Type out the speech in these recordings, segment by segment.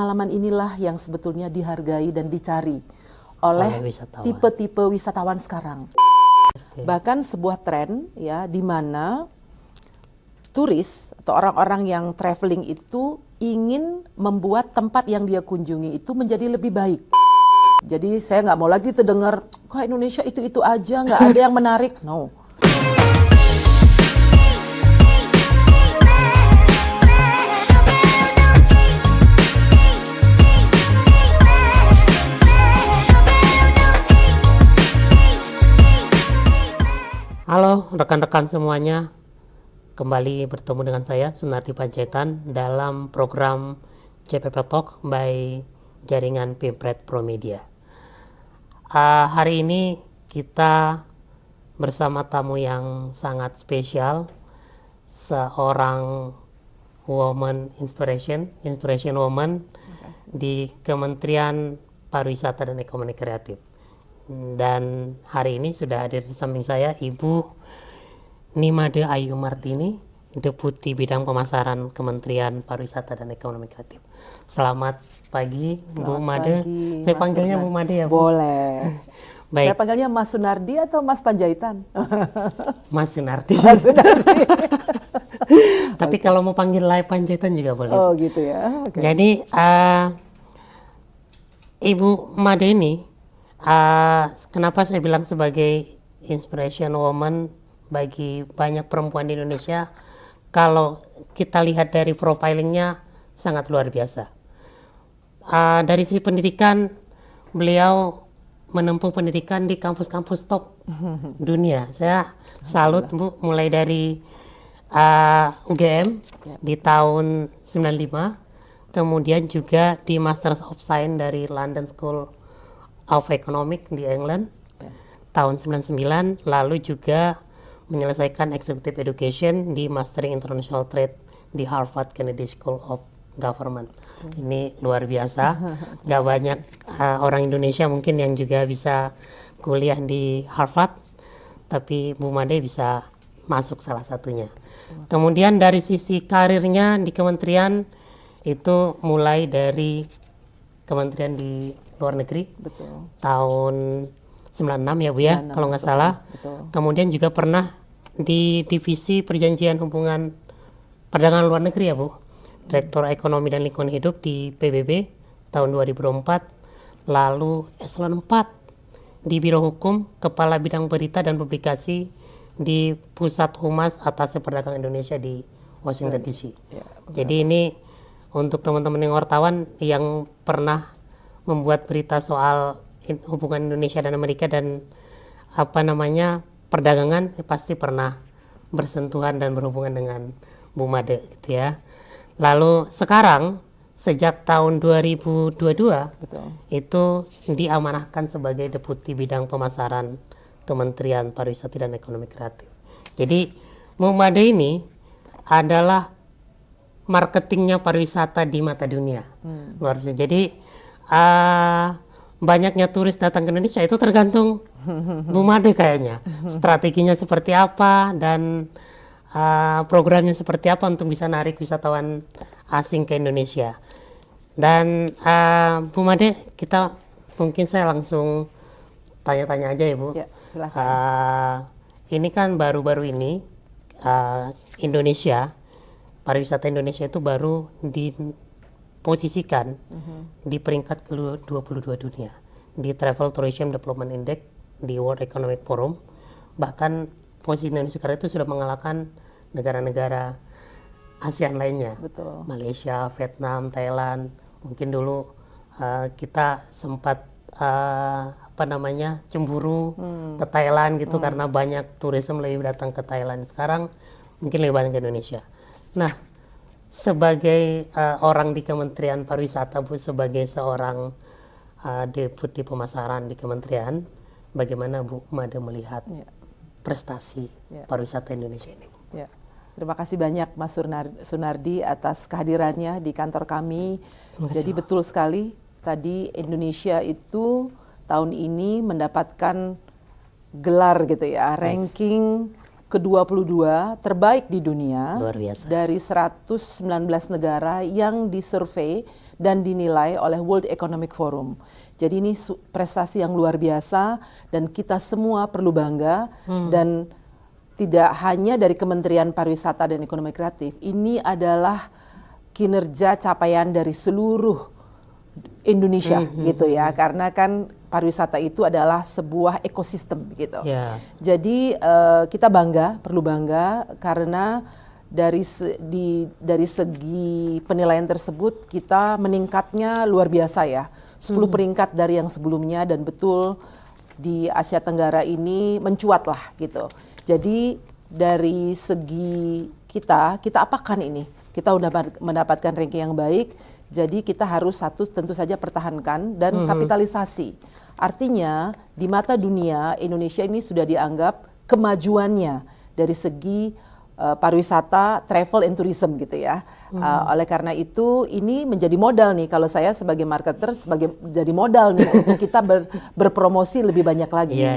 pengalaman inilah yang sebetulnya dihargai dan dicari oleh tipe-tipe wisatawan sekarang. Bahkan sebuah tren ya di mana turis atau orang-orang yang traveling itu ingin membuat tempat yang dia kunjungi itu menjadi lebih baik. Jadi saya nggak mau lagi terdengar, kok Indonesia itu aja, nggak ada yang menarik. No. Halo rekan-rekan semuanya, kembali bertemu dengan saya Sunardi Panjaitan dalam program JPP Talk by Jaringan Pimpret Promedia. Hari ini kita bersama tamu yang sangat spesial, seorang woman inspiration woman di Kementerian Pariwisata dan Ekonomi Kreatif. Dan hari ini sudah hadir di samping saya Ibu Nimade Ayu Martini, Deputi Bidang Pemasaran Kementerian Pariwisata dan Ekonomi Kreatif. Selamat pagi, Bu Made. Saya panggilnya Bu Made ya, Bu? Boleh. Baik. Saya panggilnya Mas Sunardi atau Mas Panjaitan? Mas Sunardi. Mas Sunardi. Tapi kalau mau panggil live Panjaitan juga boleh. Oh gitu ya. Okay. Jadi Ibu Made ini, kenapa saya bilang sebagai inspiration woman bagi banyak perempuan di Indonesia? Kalau kita lihat dari profilingnya sangat luar biasa. Dari sisi pendidikan, beliau menempuh pendidikan di kampus-kampus top dunia. Saya salut, Bu, mulai dari UGM di tahun 95, kemudian juga di Masters of Science dari London School of Economics di England tahun 99, lalu juga menyelesaikan Executive Education di Mastering International Trade di Harvard Kennedy School of Government. Ini luar biasa, gak banyak orang Indonesia mungkin yang juga bisa kuliah di Harvard, tapi Bu Made bisa masuk salah satunya. Kemudian dari sisi karirnya di kementerian itu mulai dari kementerian di luar negeri. Betul. Tahun 96 ya Bu ya, kalau nggak salah. Betul. Kemudian juga pernah di divisi perjanjian hubungan perdagangan luar negeri ya Bu, Direktur Ekonomi dan Lingkungan Hidup di PBB tahun 2004, lalu Eselon 4 di Biro Hukum, Kepala Bidang Berita dan Publikasi di Pusat Humas Atasé Perdagangan Indonesia di Washington DC. Ya, jadi ini untuk teman-teman yang wartawan yang pernah membuat berita soal hubungan Indonesia dan Amerika dan perdagangan, pasti pernah bersentuhan dan berhubungan dengan Bu Made gitu ya. Lalu sekarang sejak tahun 2022 betul, itu diamanahkan sebagai Deputi Bidang Pemasaran Kementerian Pariwisata dan Ekonomi Kreatif. Jadi Bu Made ini adalah marketingnya pariwisata di mata dunia. Luar biasa. Jadi banyaknya turis datang ke Indonesia itu tergantung Bu Made kayaknya. Strateginya seperti apa dan programnya seperti apa untuk bisa narik wisatawan asing ke Indonesia. Dan Bu Made, saya langsung tanya-tanya aja ya Bu. Ya, silakan. Ini kan baru-baru ini pariwisata Indonesia itu baru diposisikan di peringkat ke-22 dunia di Travel Tourism Development Index di World Economic Forum. Bahkan posisi Indonesia sekarang itu sudah mengalahkan negara-negara ASEAN lainnya. Betul. Malaysia, Vietnam, Thailand. Mungkin dulu kita sempat cemburu ke Thailand gitu karena banyak turisme lebih datang ke Thailand. Sekarang mungkin lebih banyak ke Indonesia. Nah, sebagai orang di Kementerian Pariwisata, Bu, sebagai seorang Deputi Pemasaran di Kementerian, bagaimana Bu Made melihat prestasi pariwisata Indonesia ini, Bu? Ya. Terima kasih banyak Mas Sunardi atas kehadirannya di kantor kami. Jadi betul sekali, tadi Indonesia itu tahun ini mendapatkan gelar gitu ya, ranking ke-22 terbaik di dunia. Luar biasa. Dari 119 negara yang disurvei dan dinilai oleh World Economic Forum. Jadi ini prestasi yang luar biasa dan kita semua perlu bangga dan tidak hanya dari Kementerian Pariwisata dan Ekonomi Kreatif. Ini adalah kinerja capaian dari seluruh Indonesia gitu ya, karena kan pariwisata itu adalah sebuah ekosistem gitu. Jadi kita bangga, perlu bangga karena dari segi penilaian tersebut kita meningkatnya luar biasa ya, 10 peringkat dari yang sebelumnya dan betul di Asia Tenggara ini mencuat lah gitu. Jadi dari segi kita apakan ini? Kita udah mendapatkan ranking yang baik. Jadi kita harus tentu saja pertahankan dan kapitalisasi. Artinya di mata dunia Indonesia ini sudah dianggap kemajuannya dari segi pariwisata, travel and tourism gitu ya. Oleh karena itu ini menjadi modal nih kalau saya sebagai marketer jadi modal nih untuk kita berpromosi lebih banyak lagi.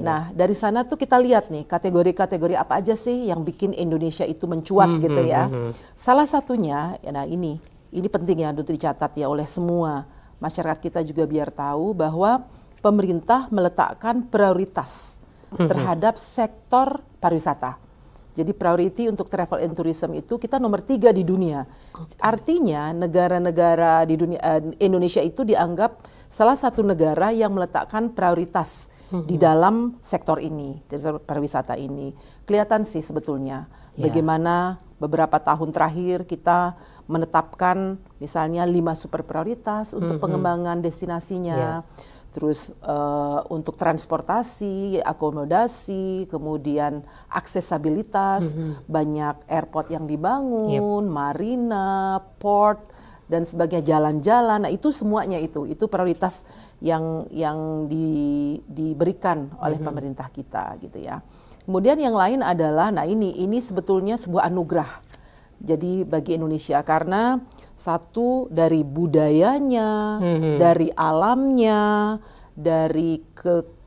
Nah dari sana tuh kita lihat nih kategori-kategori apa aja sih yang bikin Indonesia itu mencuat gitu ya. Salah satunya, nah ini penting ya untuk dicatat ya oleh semua masyarakat kita juga biar tahu bahwa pemerintah meletakkan prioritas terhadap sektor pariwisata. Jadi priority untuk travel and tourism itu kita nomor 3 di dunia. Artinya negara-negara di dunia Indonesia itu dianggap salah satu negara yang meletakkan prioritas di dalam sektor ini, sektor pariwisata ini. Kelihatan sih sebetulnya bagaimana beberapa tahun terakhir kita menetapkan misalnya 5 super prioritas untuk pengembangan destinasinya. Terus untuk transportasi, akomodasi, kemudian aksesabilitas, banyak airport yang dibangun, marina, port, dan sebagainya, jalan-jalan. Nah itu semuanya itu prioritas yang diberikan oleh pemerintah kita gitu ya. Kemudian yang lain adalah, nah ini sebetulnya sebuah anugerah. Jadi bagi Indonesia karena satu dari budayanya, dari alamnya, dari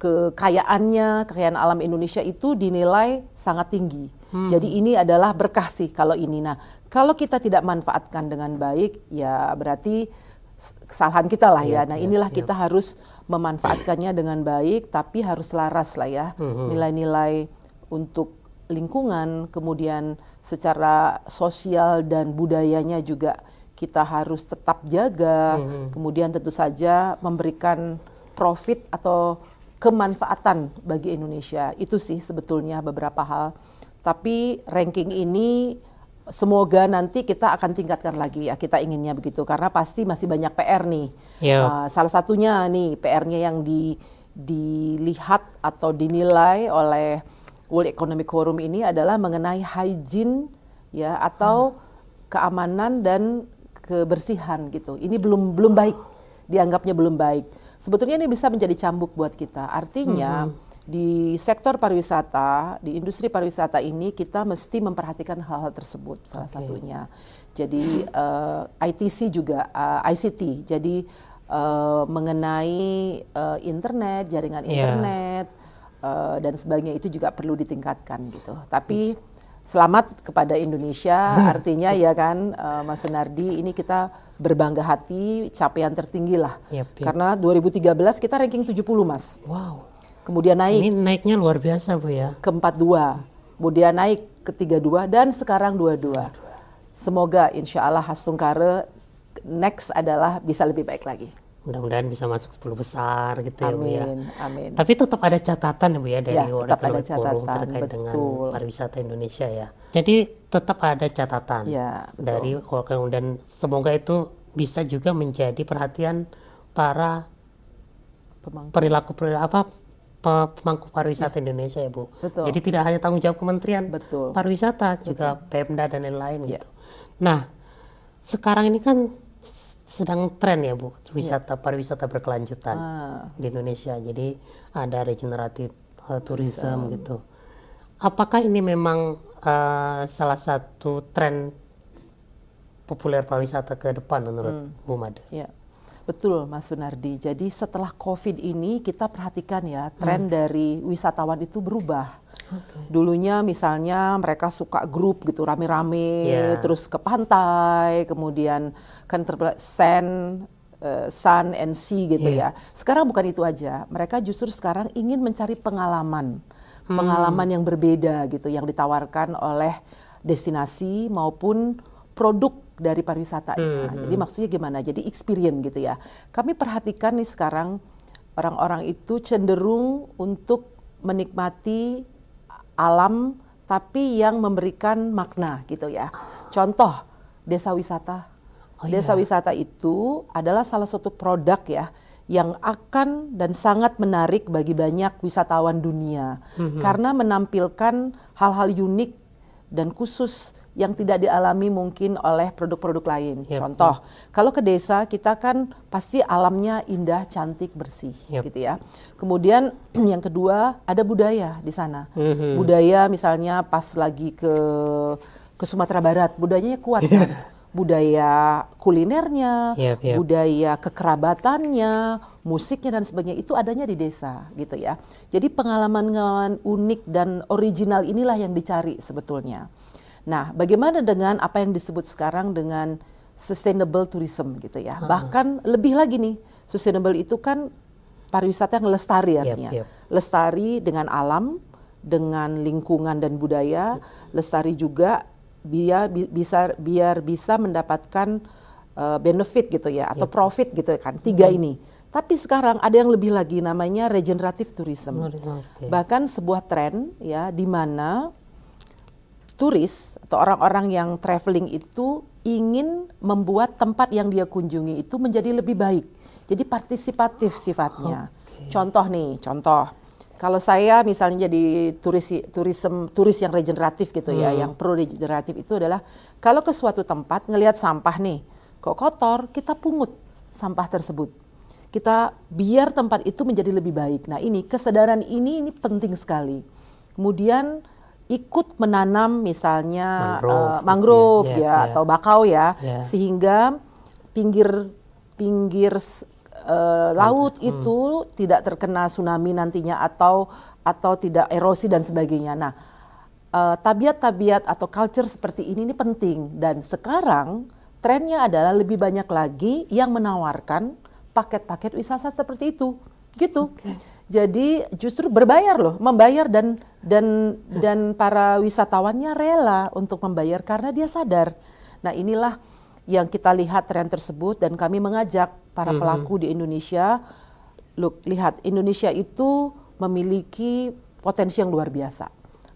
kekayaan alam Indonesia itu dinilai sangat tinggi. Jadi ini adalah berkah sih kalau ini. Nah, kalau kita tidak manfaatkan dengan baik, ya berarti kesalahan kita lah ya. Nah, inilah kita harus memanfaatkannya dengan baik, tapi harus selaras lah ya. Nilai-nilai untuk lingkungan, kemudian secara sosial dan budayanya juga kita harus tetap jaga, kemudian tentu saja memberikan profit atau kemanfaatan bagi Indonesia. Itu sih sebetulnya beberapa hal. Tapi ranking ini semoga nanti kita akan tingkatkan lagi ya, kita inginnya begitu. Karena pasti masih banyak PR nih. Salah satunya nih PR-nya yang dilihat atau dinilai oleh World Economic Forum ini adalah mengenai hygiene ya atau keamanan dan kebersihan gitu. Ini belum baik, dianggapnya belum baik. Sebetulnya ini bisa menjadi cambuk buat kita. Artinya di sektor pariwisata, di industri pariwisata ini kita mesti memperhatikan hal-hal tersebut salah satunya. Jadi ITC juga, ICT. Jadi mengenai internet, jaringan internet dan sebagainya itu juga perlu ditingkatkan gitu. Tapi selamat kepada Indonesia, artinya ya kan Mas Sunardi, ini kita berbangga hati, capaian tertinggi lah. Karena 2013 kita ranking 70 Mas. Wow. Kemudian naik. Ini naiknya luar biasa Bu ya. Ke 42, kemudian naik ke 32 dan sekarang 22. Semoga insya Allah Hastungkare next adalah bisa lebih baik lagi. Mudah-mudahan bisa masuk 10 besar gitu ya Bu ya. Amin. Tapi tetap ada catatan ya Bu ya dari World tetap ada Economic Forum catatan, terkait dengan pariwisata Indonesia ya. Jadi tetap ada catatan dari World Economic dan semoga itu bisa juga menjadi perhatian para pemangku pariwisata Indonesia ya Bu. Jadi tidak hanya tanggung jawab Kementerian Pariwisata, juga Pemda dan lain-lain gitu. Nah, sekarang ini kan sedang tren ya Bu, pariwisata berkelanjutan di Indonesia. Jadi ada regeneratif tourism gitu. Apakah ini memang salah satu tren populer pariwisata ke depan menurut Bu Made? Ya, betul Mas Sunardi. Jadi setelah COVID ini kita perhatikan ya tren dari wisatawan itu berubah. Dulunya misalnya mereka suka grup gitu rame-rame, terus ke pantai, kemudian kan sun and sea gitu ya. Sekarang bukan itu aja, mereka justru sekarang ingin mencari pengalaman yang berbeda gitu, yang ditawarkan oleh destinasi maupun produk dari pariwisatanya. Jadi maksudnya gimana? Jadi experience gitu ya. Kami perhatikan nih sekarang orang-orang itu cenderung untuk menikmati alam tapi yang memberikan makna gitu ya. Contoh desa wisata. Desa wisata itu adalah salah satu produk ya yang akan dan sangat menarik bagi banyak wisatawan dunia karena menampilkan hal-hal unik dan khusus yang tidak dialami mungkin oleh produk-produk lain. Contoh, kalau ke desa kita kan pasti alamnya indah, cantik, bersih gitu ya. Kemudian yang kedua ada budaya di sana. Budaya misalnya pas lagi ke Sumatera Barat, budayanya kuat kan. Budaya kulinernya, budaya kekerabatannya, musiknya dan sebagainya itu adanya di desa gitu ya. Jadi pengalaman-pengalaman unik dan original inilah yang dicari sebetulnya. Nah, bagaimana dengan apa yang disebut sekarang dengan sustainable tourism gitu ya. Bahkan lebih lagi nih, sustainable itu kan pariwisata yang lestari artinya. Lestari dengan alam, dengan lingkungan dan budaya, lestari juga biar bisa mendapatkan benefit gitu ya atau profit gitu kan. Tiga ini. Tapi sekarang ada yang lebih lagi namanya regenerative tourism. Bahkan sebuah tren ya di mana turis atau orang-orang yang traveling itu ingin membuat tempat yang dia kunjungi itu menjadi lebih baik. Jadi partisipatif sifatnya. Contoh. Kalau saya misalnya jadi turis yang regeneratif gitu ya, yang pro regeneratif itu adalah kalau ke suatu tempat ngelihat sampah nih, kok kotor, kita pungut sampah tersebut. Kita biar tempat itu menjadi lebih baik. Nah, ini kesadaran ini penting sekali. Kemudian ikut menanam misalnya mangrove atau bakau ya, sehingga pinggir laut itu tidak terkena tsunami nantinya atau tidak erosi dan sebagainya. Nah, tabiat-tabiat atau culture seperti ini penting dan sekarang trennya adalah lebih banyak lagi yang menawarkan paket-paket wisata seperti itu, gitu. Jadi justru membayar dan para wisatawannya rela untuk membayar karena dia sadar. Nah, inilah yang kita lihat tren tersebut dan kami mengajak para pelaku di Indonesia, lihat Indonesia itu memiliki potensi yang luar biasa.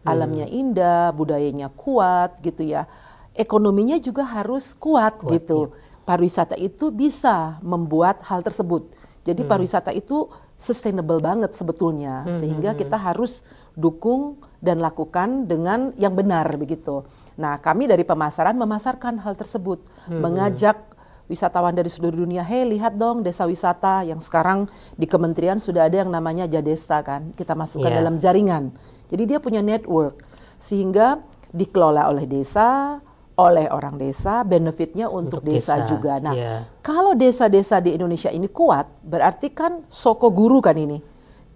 Alamnya indah, budayanya kuat gitu ya. Ekonominya juga harus kuat gitu. Pariwisata itu bisa membuat hal tersebut. Jadi pariwisata itu sustainable banget sebetulnya, sehingga kita harus dukung dan lakukan dengan yang benar begitu. Nah, kami dari pemasaran memasarkan hal tersebut, mengajak wisatawan dari seluruh dunia, hey lihat dong desa wisata yang sekarang di kementerian sudah ada yang namanya Jadesta kan, kita masukkan dalam jaringan. Jadi dia punya network, sehingga dikelola oleh desa, oleh orang desa, benefitnya untuk desa juga. Nah, kalau desa-desa di Indonesia ini kuat, berarti kan soko guru kan ini.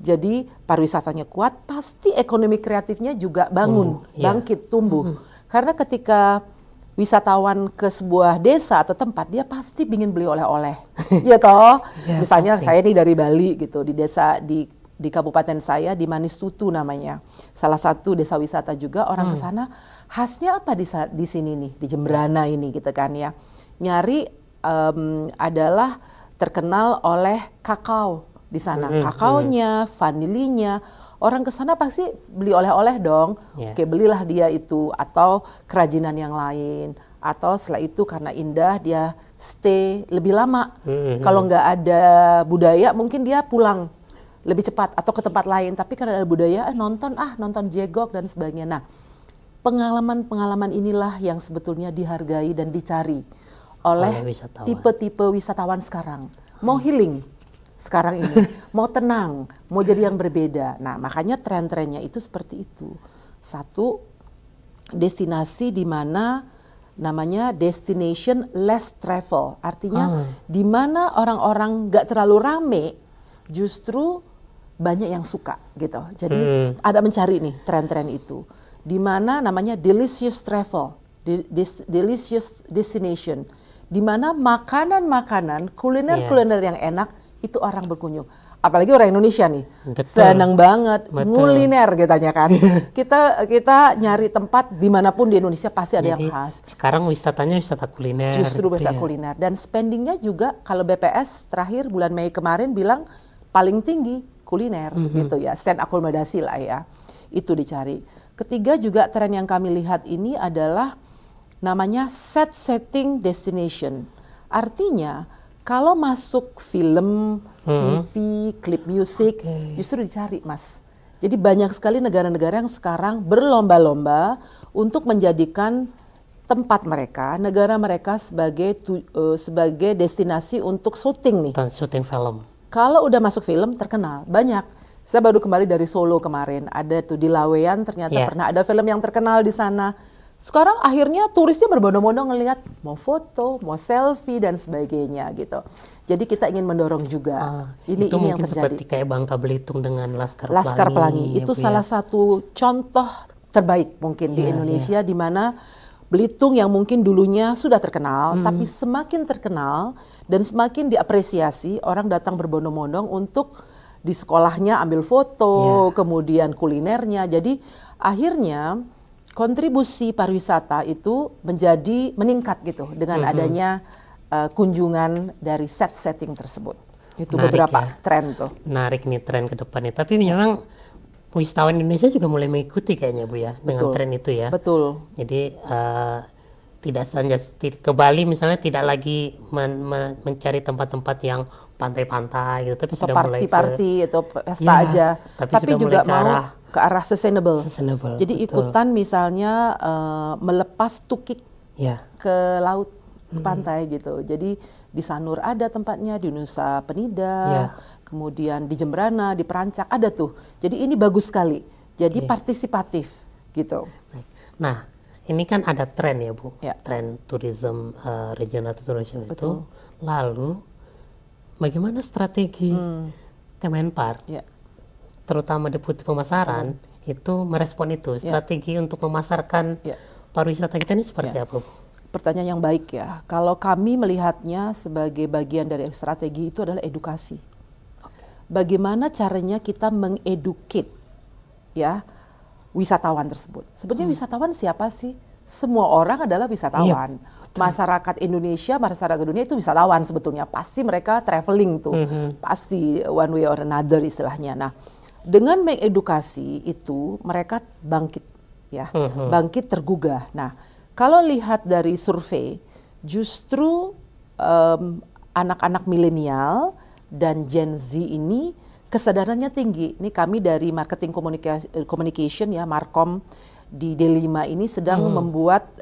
Jadi pariwisatanya kuat, pasti ekonomi kreatifnya juga bangkit, tumbuh. Karena ketika wisatawan ke sebuah desa atau tempat, dia pasti ingin beli oleh-oleh. Ya toh, misalnya saya nih dari Bali gitu, di desa di kabupaten saya di Manistutu namanya. Salah satu desa wisata juga, orang ke sana khasnya apa di sini nih, di Jembrana ini gitu kan ya. Nyari adalah terkenal oleh kakao di sana. Kakaonya, vanilinya. Orang ke sana pasti beli oleh-oleh dong. Oke, belilah dia itu atau kerajinan yang lain. Atau setelah itu karena indah dia stay lebih lama. Kalau nggak ada budaya mungkin dia pulang lebih cepat atau ke tempat lain. Tapi karena ada budaya nonton jegok dan sebagainya. Nah, pengalaman-pengalaman inilah yang sebetulnya dihargai dan dicari oleh tipe-tipe wisatawan sekarang. Mau healing sekarang ini, mau tenang, mau jadi yang berbeda. Nah, makanya tren-trennya itu seperti itu. Satu, destinasi di mana namanya destination less travel. Artinya di mana orang-orang nggak terlalu rame, justru banyak yang suka gitu. Jadi ada mencari nih tren-tren itu. Di mana namanya delicious travel, delicious destination. Di mana makanan-makanan, kuliner-kuliner yang enak itu orang berkunjung. Apalagi orang Indonesia nih, senang banget kuliner katanya kan. kita nyari tempat dimanapun di Indonesia pasti ada yang khas. Sekarang wisatanya wisata kuliner. Justru wisata kuliner, dan spendingnya juga kalau BPS terakhir bulan Mei kemarin bilang paling tinggi kuliner gitu ya, stand akomodasi lah ya, itu dicari. Ketiga juga tren yang kami lihat ini adalah namanya setting destination. Artinya kalau masuk film, TV, klip musik, justru dicari, Mas. Jadi banyak sekali negara-negara yang sekarang berlomba-lomba untuk menjadikan tempat mereka, negara mereka sebagai destinasi untuk syuting nih. Syuting film. Kalau udah masuk film terkenal, banyak. Saya baru kembali dari Solo kemarin, ada tuh di Laweyan ternyata pernah ada film yang terkenal di sana. Sekarang akhirnya turisnya berbondong-bondong ngelihat mau foto, mau selfie dan sebagainya gitu. Jadi kita ingin mendorong juga. Ini yang terjadi. Seperti kayak Bangka Belitung dengan Laskar Pelangi. Itu salah satu contoh terbaik mungkin di Indonesia, di mana Belitung yang mungkin dulunya sudah terkenal, tapi semakin terkenal dan semakin diapresiasi, orang datang berbondong-bondong untuk di sekolahnya ambil foto, kemudian kulinernya. Jadi akhirnya kontribusi pariwisata itu meningkat gitu dengan adanya kunjungan dari setting tersebut. Itu menarik, beberapa tren tuh. Menarik nih tren ke depannya. Tapi memang wisatawan Indonesia juga mulai mengikuti kayaknya Bu ya dengan tren itu ya. Betul. Jadi tidak saja ke Bali misalnya tidak lagi mencari tempat-tempat yang pantai-pantai gitu, tapi atau sudah mulai party atau pesta aja. Tapi juga mau ke arah sustainable. Jadi ikutan misalnya melepas tukik ke laut, ke pantai gitu. Jadi di Sanur ada tempatnya, di Nusa Penida, kemudian di Jembrana, di Perancak ada tuh. Jadi ini bagus sekali. Jadi partisipatif gitu. Nah, ini kan ada tren ya Bu, tren tourism, regenerative tourism itu. Lalu bagaimana strategi Kemenpar, terutama Deputi Pemasaran, itu merespon itu, strategi untuk memasarkan pariwisata kita ini seperti apa Bu? Pertanyaan yang baik ya. Kalau kami melihatnya sebagai bagian dari strategi itu adalah edukasi. Bagaimana caranya kita mengeduket ya wisatawan tersebut. Sebenarnya wisatawan siapa sih? Semua orang adalah wisatawan. Masyarakat Indonesia, masyarakat dunia itu wisatawan sebetulnya. Pasti mereka traveling tuh. Pasti one way or another istilahnya. Nah, dengan mengedukasi itu mereka bangkit ya. Bangkit tergugah. Nah, kalau lihat dari survei, justru anak-anak milenial dan Gen Z ini kesadarannya tinggi. Ini kami dari marketing communication ya, Markom di D5 ini sedang membuat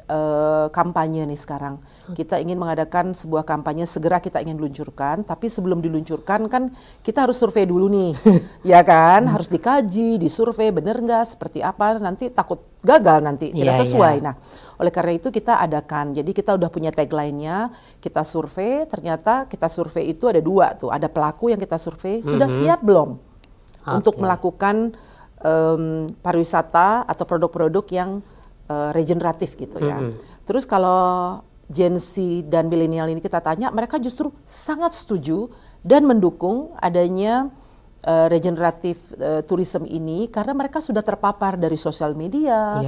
kampanye nih sekarang. Kita ingin mengadakan sebuah kampanye, segera kita ingin luncurkan, tapi sebelum diluncurkan kan kita harus survei dulu nih, ya kan? Harus dikaji, disurvei bener nggak, seperti apa, nanti takut gagal nanti, tidak sesuai. Nah, oleh karena itu kita adakan, jadi kita udah punya tagline-nya, kita survei, ternyata kita survei itu ada 2 tuh, ada pelaku yang kita survei, sudah siap belum untuk melakukan pariwisata atau produk-produk yang regeneratif gitu ya. Terus kalau Gen Z dan milenial ini kita tanya, mereka justru sangat setuju dan mendukung adanya regeneratif tourism ini karena mereka sudah terpapar dari sosial media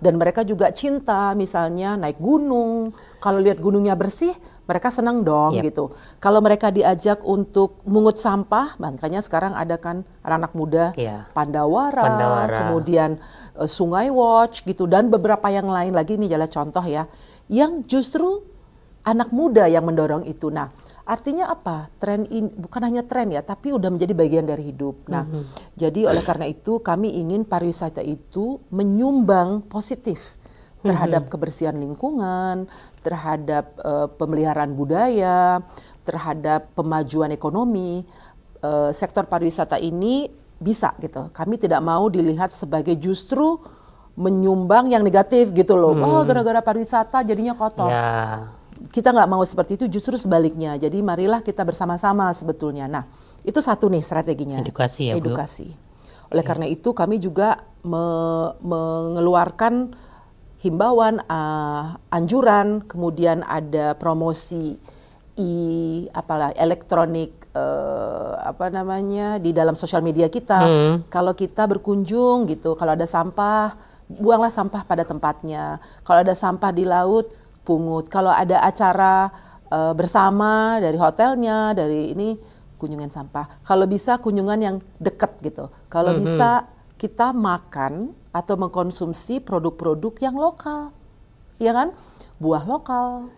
dan mereka juga cinta misalnya naik gunung. Kalau lihat gunungnya bersih, mereka senang dong gitu. Kalau mereka diajak untuk mungut sampah, makanya sekarang ada kan anak-anak muda Pandawara, kemudian Sungai Watch gitu dan beberapa yang lain lagi, ini adalah contoh ya, yang justru anak muda yang mendorong itu. Nah, artinya apa? Tren ini bukan hanya tren ya, tapi udah menjadi bagian dari hidup. Nah, jadi oleh karena itu kami ingin pariwisata itu menyumbang positif terhadap kebersihan lingkungan, terhadap pemeliharaan budaya, terhadap pemajuan ekonomi. Sektor pariwisata ini bisa gitu. Kami tidak mau dilihat sebagai justru menyumbang yang negatif gitu loh. Oh, gara-gara pariwisata jadinya kotor. Kita nggak mau seperti itu, justru sebaliknya. Jadi marilah kita bersama-sama sebetulnya. Nah, Itu satu nih strateginya. Edukasi ya, Bu. Edukasi. Oleh karena itu kami juga mengeluarkan himbauan, anjuran, kemudian ada promosi elektronik di dalam sosial media kita. Kalau kita berkunjung gitu, kalau ada sampah, buanglah sampah pada tempatnya. Kalau ada sampah di laut, pungut. Kalau ada acara bersama dari hotelnya, dari ini, kunjungan sampah. Kalau bisa kunjungan yang dekat gitu. Kalau bisa kita makan atau mengkonsumsi produk-produk yang lokal, ya kan? Buah lokal,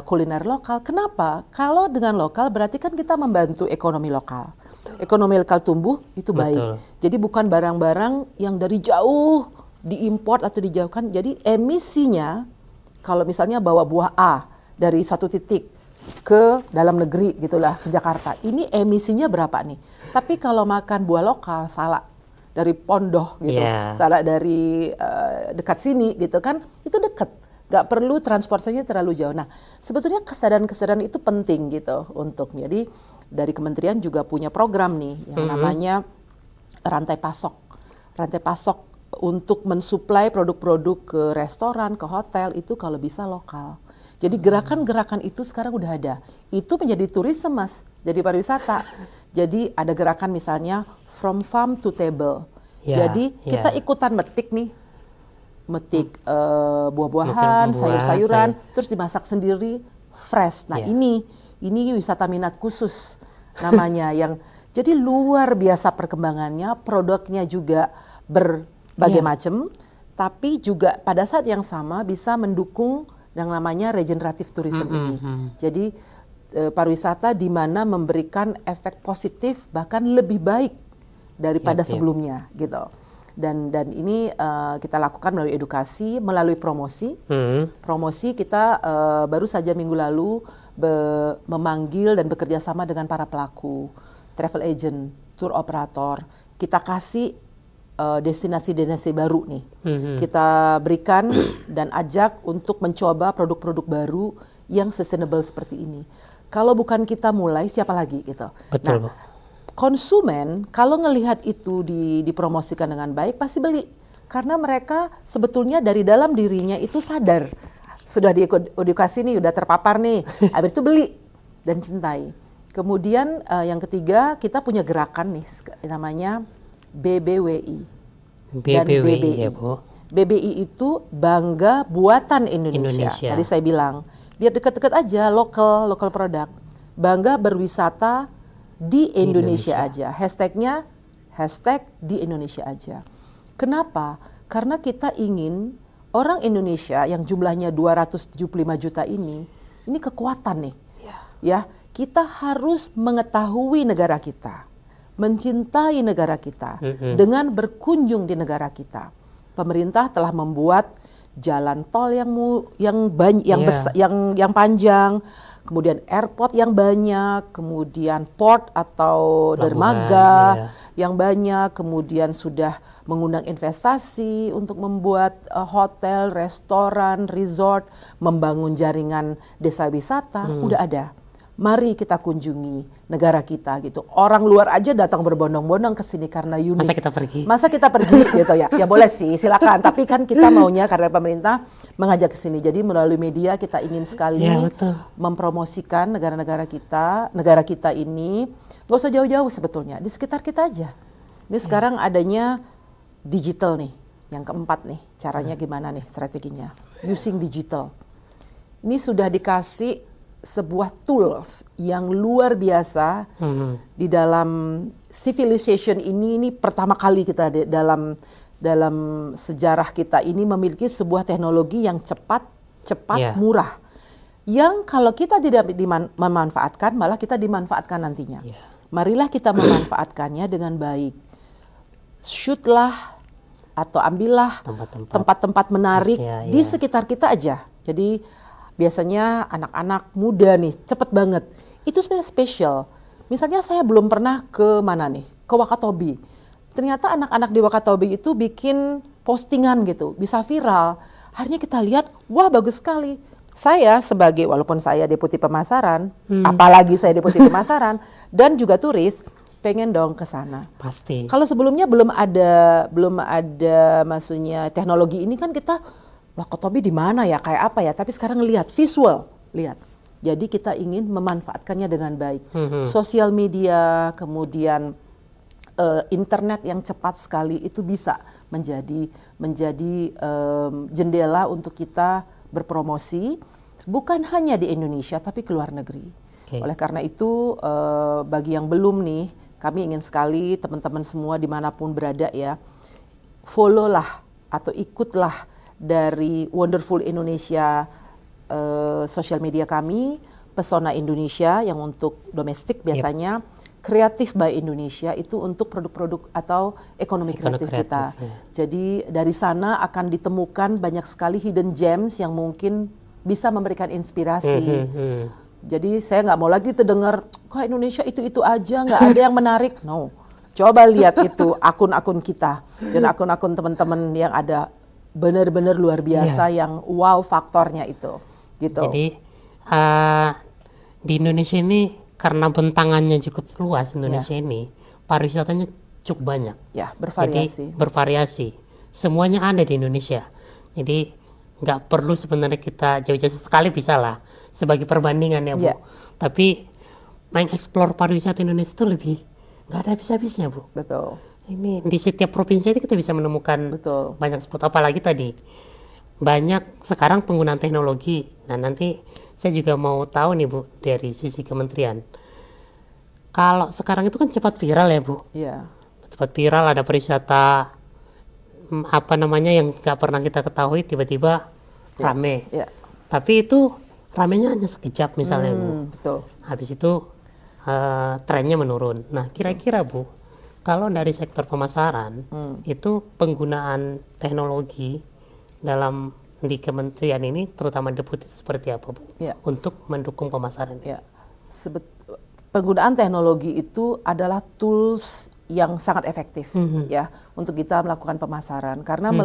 kuliner lokal. Kenapa? Kalau dengan lokal berarti kan kita membantu ekonomi lokal. Ekonomi lokal tumbuh itu baik. Jadi bukan barang-barang yang dari jauh diimport atau dijauhkan. Jadi emisinya, kalau misalnya bawa buah A dari satu titik ke dalam negeri gitulah, ke Jakarta, ini emisinya berapa nih? Tapi kalau makan buah lokal, salak dari Pondoh gitu, salak dari dekat sini gitu kan, itu dekat, nggak perlu transportasinya terlalu jauh. Nah, sebetulnya kesadaran itu penting gitu untuk. Jadi dari kementerian juga punya program nih yang namanya rantai pasok untuk mensuplai produk-produk ke restoran, ke hotel itu kalau bisa lokal. Jadi gerakan-gerakan itu sekarang udah ada. Itu menjadi tourism, Mas, jadi pariwisata. Jadi ada gerakan misalnya from farm to table. Jadi kita ikutan metik buah-buahan, sayur-sayuran, terus dimasak sendiri, fresh. Nah ini wisata minat khusus namanya yang jadi luar biasa perkembangannya, produknya juga berbagai macam, tapi juga pada saat yang sama bisa mendukung yang namanya regeneratif tourism ini. Jadi pariwisata di mana memberikan efek positif bahkan lebih baik daripada sebelumnya gitu. Dan ini kita lakukan melalui edukasi, melalui promosi. Promosi kita baru saja minggu lalu memanggil dan bekerja sama dengan para pelaku, travel agent, tour operator. Kita kasih destinasi-destinasi baru nih. Kita berikan dan ajak untuk mencoba produk-produk baru yang sustainable seperti ini. Kalau bukan kita mulai, siapa lagi gitu. Betul. Nah, konsumen kalau ngelihat itu dipromosikan dengan baik pasti beli. Karena mereka sebetulnya dari dalam dirinya itu sadar. Sudah diedukasi nih, udah terpapar nih. Habis itu beli dan cintai. Kemudian yang ketiga, kita punya gerakan nih namanya BBWI dan BBI. Ya, Bu. BBI itu Bangga Buatan Indonesia. Tadi saya bilang, biar dekat-dekat aja, lokal produk. Bangga berwisata di Indonesia aja. Hashtagnya #di Indonesia aja. Kenapa? Karena kita ingin orang Indonesia yang jumlahnya 275 juta ini kekuatan nih. Ya, kita harus mengetahui negara kita, mencintai negara kita dengan berkunjung di negara kita. Pemerintah telah membuat jalan tol yang panjang, kemudian airport yang banyak, kemudian port atau dermaga yang banyak, kemudian sudah mengundang investasi untuk membuat hotel, restoran, resort, membangun jaringan desa wisata, udah ada. Mari kita kunjungi negara kita gitu. Orang luar aja datang berbondong-bondong ke sini karena unik. Masa kita pergi gitu ya? Ya boleh sih, silakan. Tapi kan kita maunya karena pemerintah mengajak ke sini. Jadi melalui media kita ingin sekali mempromosikan negara kita ini. Gak usah jauh-jauh sebetulnya, di sekitar kita aja. Ini sekarang adanya digital nih, yang keempat nih. Caranya gimana nih strateginya? Using digital. Ini sudah dikasih sebuah tools yang luar biasa di dalam civilization ini pertama kali kita dalam sejarah kita ini memiliki sebuah teknologi yang cepat, murah. Yang kalau kita tidak memanfaatkan, malah kita dimanfaatkan nantinya. Marilah kita memanfaatkannya dengan baik. Shootlah atau ambillah tempat-tempat menarik di sekitar kita aja. Jadi biasanya anak-anak muda nih, cepet banget. Itu sebenarnya spesial. Misalnya saya belum pernah ke mana nih, ke Wakatobi. Ternyata anak-anak di Wakatobi itu bikin postingan gitu, bisa viral. Akhirnya kita lihat, wah bagus sekali. saya sebagai, walaupun saya deputi pemasaran, apalagi saya deputi pemasaran dan juga turis, pengen dong ke sana. Pasti. Kalau sebelumnya belum ada maksudnya teknologi ini kan kita, wah Kotobi di mana ya, kayak apa ya? Tapi sekarang lihat visual, lihat. Jadi kita ingin memanfaatkannya dengan baik. Sosial media, kemudian internet yang cepat sekali itu bisa menjadi jendela untuk kita berpromosi, bukan hanya di Indonesia tapi ke luar negeri. Oleh karena itu, bagi yang belum nih, kami ingin sekali teman-teman semua dimanapun berada ya, follow lah atau ikutlah dari Wonderful Indonesia sosial media kami, Pesona Indonesia yang untuk domestik biasanya, Kreatif by Indonesia itu untuk produk-produk atau ekonomi kreatif kita. Jadi dari sana akan ditemukan banyak sekali hidden gems yang mungkin bisa memberikan inspirasi. Jadi saya nggak mau lagi terdengar, kok Indonesia itu aja, nggak ada yang menarik. No, coba lihat itu akun-akun kita dan akun-akun teman-teman yang ada benar-benar luar biasa yang wow faktornya itu. Gitu. Jadi di Indonesia ini karena bentangannya cukup luas ini, pariwisatanya cukup banyak. Ya, bervariasi. Jadi bervariasi. Semuanya ada di Indonesia. Jadi nggak perlu sebenarnya kita jauh-jauh, sekali bisa lah sebagai perbandingan ya Bu. Tapi mengeksplor pariwisata Indonesia itu lebih nggak ada habis-habisnya Bu. Betul. Ini di setiap provinsi itu kita bisa menemukan banyak spot. Apalagi tadi banyak sekarang penggunaan teknologi. Nah nanti saya juga mau tahu nih Bu dari sisi kementerian. Kalau sekarang itu kan cepat viral ya Bu. Iya. Cepat viral, ada pariwisata apa namanya yang nggak pernah kita ketahui tiba-tiba rame. Tapi itu ramenya hanya sekejap misalnya Bu. Betul. Habis itu trennya menurun. Nah kira-kira Bu, kalau dari sektor pemasaran itu penggunaan teknologi dalam di kementerian ini, terutama deputi, seperti apa Bu untuk mendukung pemasaran? Penggunaan teknologi itu adalah tools yang sangat efektif ya untuk kita melakukan pemasaran, karena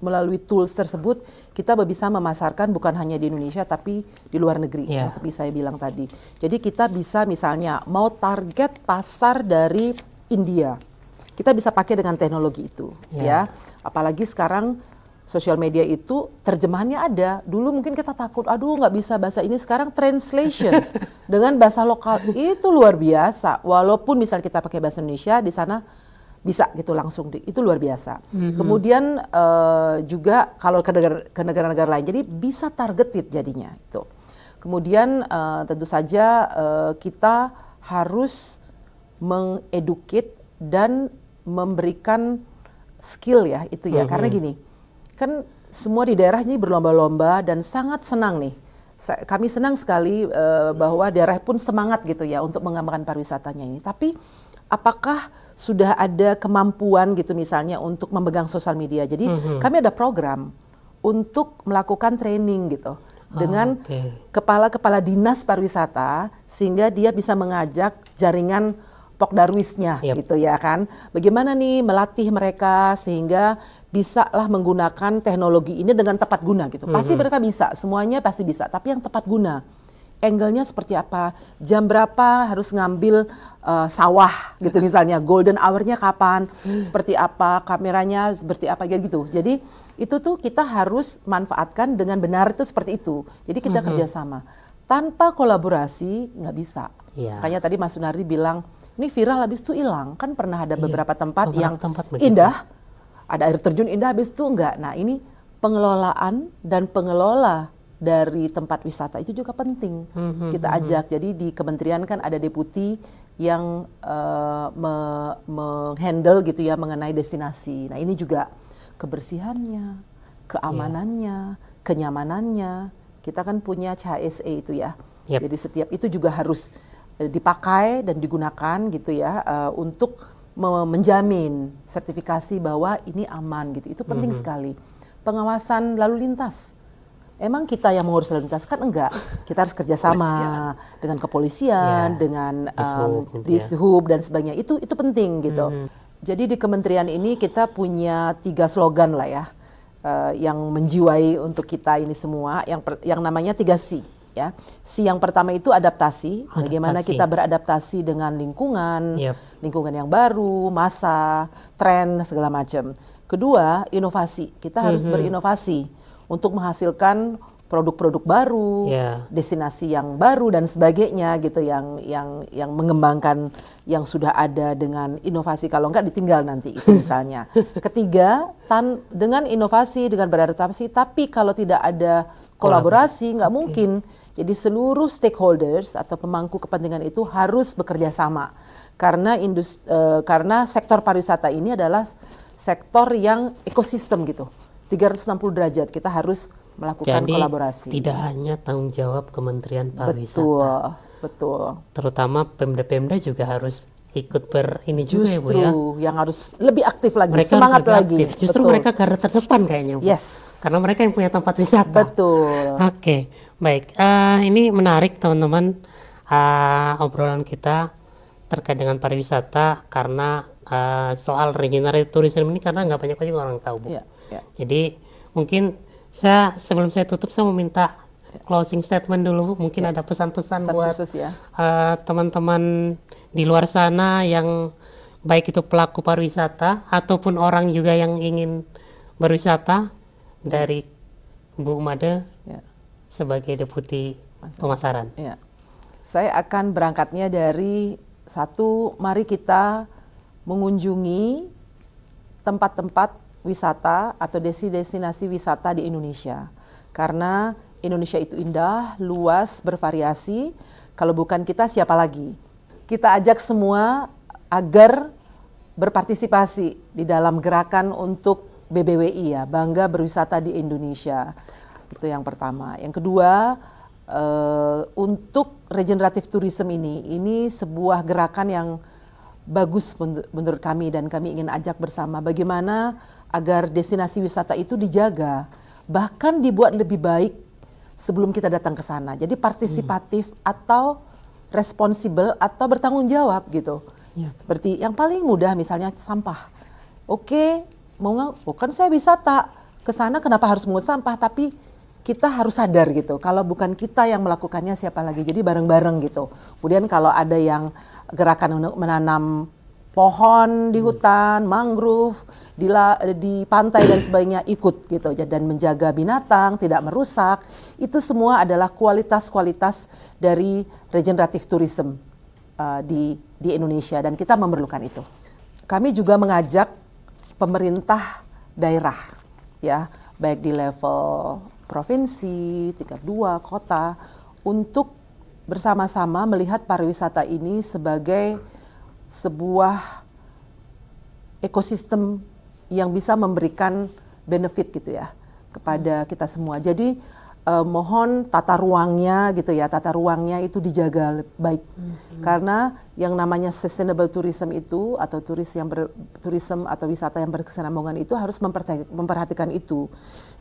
melalui tools tersebut kita bisa memasarkan bukan hanya di Indonesia tapi di luar negeri, seperti saya bilang tadi. Jadi kita bisa misalnya mau target pasar dari India, kita bisa pakai dengan teknologi itu ya. Apalagi sekarang sosial media itu terjemahannya ada. Dulu mungkin kita takut, aduh nggak bisa bahasa ini. Sekarang translation dengan bahasa lokal itu luar biasa. Walaupun misalnya kita pakai bahasa Indonesia, di sana bisa gitu langsung, itu luar biasa. Kemudian juga kalau ke negara-negara lain, jadi bisa targeted jadinya itu. Kemudian tentu saja kita harus mengeducate dan memberikan skill ya itu ya. Karena gini, kan semua di daerah ini berlomba-lomba dan sangat senang nih. Kami senang sekali bahwa daerah pun semangat gitu ya untuk mengembangkan pariwisatanya ini. Tapi apakah sudah ada kemampuan gitu misalnya untuk memegang sosial media? Jadi kami ada program untuk melakukan training gitu dengan kepala-kepala dinas pariwisata, sehingga dia bisa mengajak jaringan Pokdarwisnya gitu ya kan. Bagaimana nih melatih mereka sehingga bisa lah menggunakan teknologi ini dengan tepat guna gitu. Pasti mereka bisa, semuanya pasti bisa, tapi yang tepat guna. Angle-nya seperti apa, jam berapa harus ngambil sawah gitu misalnya, golden hour-nya kapan, seperti apa, kameranya seperti apa gitu. Jadi itu tuh kita harus manfaatkan dengan benar, itu seperti itu. Jadi kita kerjasama. Tanpa kolaborasi nggak bisa. Makanya tadi Mas Sunardi bilang, ini viral habis itu hilang. Kan pernah ada beberapa tempat yang indah, ada air terjun indah habis itu enggak. Nah ini pengelolaan dan pengelola dari tempat wisata itu juga penting kita ajak. Jadi di kementerian kan ada deputi yang menghandle gitu ya mengenai destinasi. Nah ini juga kebersihannya, keamanannya, kenyamanannya. Kita kan punya CHSE itu ya. Jadi setiap itu juga harus dipakai dan digunakan gitu ya untuk menjamin sertifikasi bahwa ini aman gitu. Itu penting sekali. Pengawasan lalu lintas. Emang kita yang mengurus lalu lintas kan enggak. Kita harus kerjasama dengan kepolisian, dengan Dishub dan sebagainya. Itu penting gitu. Jadi di kementerian ini kita punya 3 slogan lah ya. yang menjiwai untuk kita ini semua, yang namanya 3C. Ya, C yang pertama itu adaptasi, bagaimana kita beradaptasi dengan lingkungan, lingkungan yang baru, masa, tren segala macam. Kedua, inovasi. Kita harus berinovasi untuk menghasilkan produk-produk baru, destinasi yang baru dan sebagainya gitu, yang mengembangkan yang sudah ada dengan inovasi. Kalau enggak ditinggal nanti itu misalnya. Ketiga, dengan inovasi, dengan beradaptasi, tapi kalau tidak ada kolaborasi nggak mungkin. Jadi seluruh stakeholders atau pemangku kepentingan itu harus bekerja sama, karena sektor pariwisata ini adalah sektor yang ekosistem gitu, 360 derajat. Kita harus melakukan kolaborasi. Tidak hanya tanggung jawab Kementerian Pariwisata. Betul. Terutama Pemda-Pemda juga harus ikut juga ya Bu ya. Justru yang harus lebih aktif lagi, mereka semangat lagi. Aktif. Justru mereka garda terdepan kayaknya Bu. Yes. Karena mereka yang punya tempat wisata. Betul. Oke, baik. Ini menarik teman-teman, obrolan kita terkait dengan pariwisata, karena soal regeneratif tourism ini karena nggak banyak juga orang tahu Bu. Jadi mungkin sebelum saya tutup, saya mau minta closing statement dulu. Mungkin ada pesan-pesan buat teman-teman di luar sana yang baik itu pelaku pariwisata ataupun orang juga yang ingin berwisata, dari Bu Made sebagai Deputi Pemasaran. Saya akan berangkatnya dari satu, mari kita mengunjungi tempat-tempat wisata atau destinasi wisata di Indonesia. Karena Indonesia itu indah, luas, bervariasi. Kalau bukan kita, siapa lagi? Kita ajak semua agar berpartisipasi di dalam gerakan untuk BBWI ya, bangga berwisata di Indonesia. Itu yang pertama. Yang kedua, untuk regeneratif tourism ini sebuah gerakan yang bagus menurut kami, dan kami ingin ajak bersama bagaimana agar destinasi wisata itu dijaga, bahkan dibuat lebih baik sebelum kita datang ke sana. Jadi partisipatif atau responsibel atau bertanggung jawab gitu. Seperti yang paling mudah misalnya sampah. Oke, bukan saya wisata ke sana kenapa harus mengut sampah, tapi kita harus sadar gitu. Kalau bukan kita yang melakukannya, siapa lagi? Jadi bareng-bareng gitu. Kemudian kalau ada yang gerakan untuk menanam pohon di hutan, mangrove, di pantai dan sebagainya, ikut gitu. Dan menjaga binatang, tidak merusak. Itu semua adalah kualitas-kualitas dari regeneratif tourism di Indonesia, dan kita memerlukan itu. Kami juga mengajak pemerintah daerah, ya, baik di level provinsi, tingkat 2, kota, untuk bersama-sama melihat pariwisata ini sebagai sebuah ekosistem yang bisa memberikan benefit gitu ya kepada kita semua. Jadi mohon tata ruangnya gitu ya, tata ruangnya itu dijaga baik. Karena yang namanya sustainable tourism itu atau tourism atau wisata yang berkesinambungan itu harus memperhatikan itu.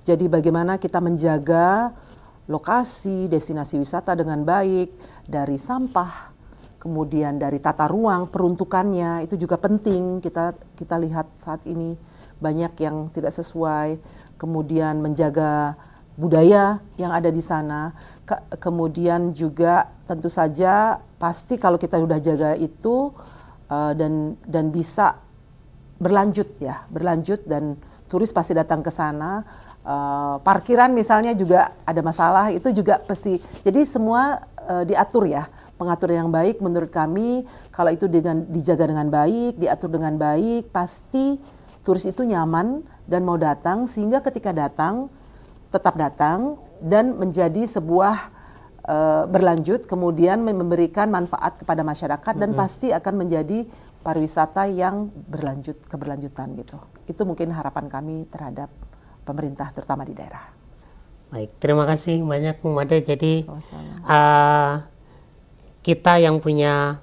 Jadi bagaimana kita menjaga lokasi, destinasi wisata dengan baik, dari sampah, kemudian dari tata ruang, peruntukannya itu juga penting. Kita lihat saat ini banyak yang tidak sesuai, kemudian menjaga budaya yang ada di sana, kemudian juga tentu saja pasti kalau kita sudah jaga itu dan bisa berlanjut dan turis pasti datang ke sana. Parkiran misalnya juga ada masalah, itu juga pasti. Jadi semua diatur ya, pengaturan yang baik menurut kami. Kalau itu dijaga dengan baik, diatur dengan baik, pasti turis itu nyaman dan mau datang, sehingga ketika datang tetap datang dan menjadi sebuah berlanjut, kemudian memberikan manfaat kepada masyarakat dan pasti akan menjadi pariwisata yang keberlanjutan gitu. Itu mungkin harapan kami terhadap pemerintah terutama di daerah. Baik, terima kasih banyak Bu Made. Jadi kita yang punya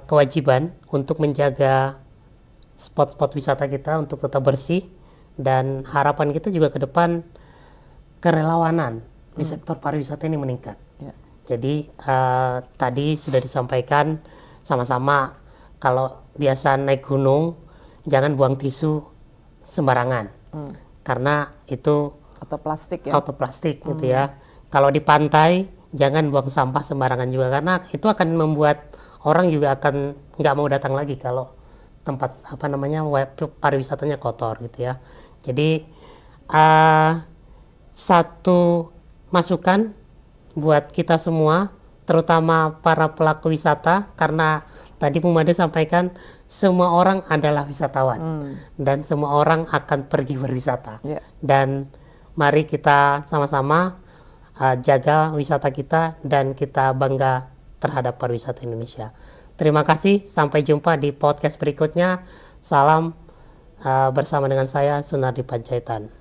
kewajiban untuk menjaga spot-spot wisata kita untuk tetap bersih, dan harapan kita juga ke depan kerelawanan di sektor pariwisata ini meningkat. Jadi tadi sudah disampaikan sama-sama, kalau biasa naik gunung jangan buang tisu sembarangan. karena itu Atau plastik ya. autoplastik gitu ya. Kalau di pantai jangan buang sampah sembarangan juga, karena itu akan membuat orang juga akan nggak mau datang lagi kalau tempat pariwisatanya kotor gitu ya. Jadi satu masukan buat kita semua, terutama para pelaku wisata, karena tadi Bu Made sampaikan semua orang adalah wisatawan dan semua orang akan pergi berwisata. Dan mari kita sama-sama jaga wisata kita dan kita bangga terhadap pariwisata Indonesia. Terima kasih, sampai jumpa di podcast berikutnya. Salam bersama dengan saya Sunardi Panjaitan.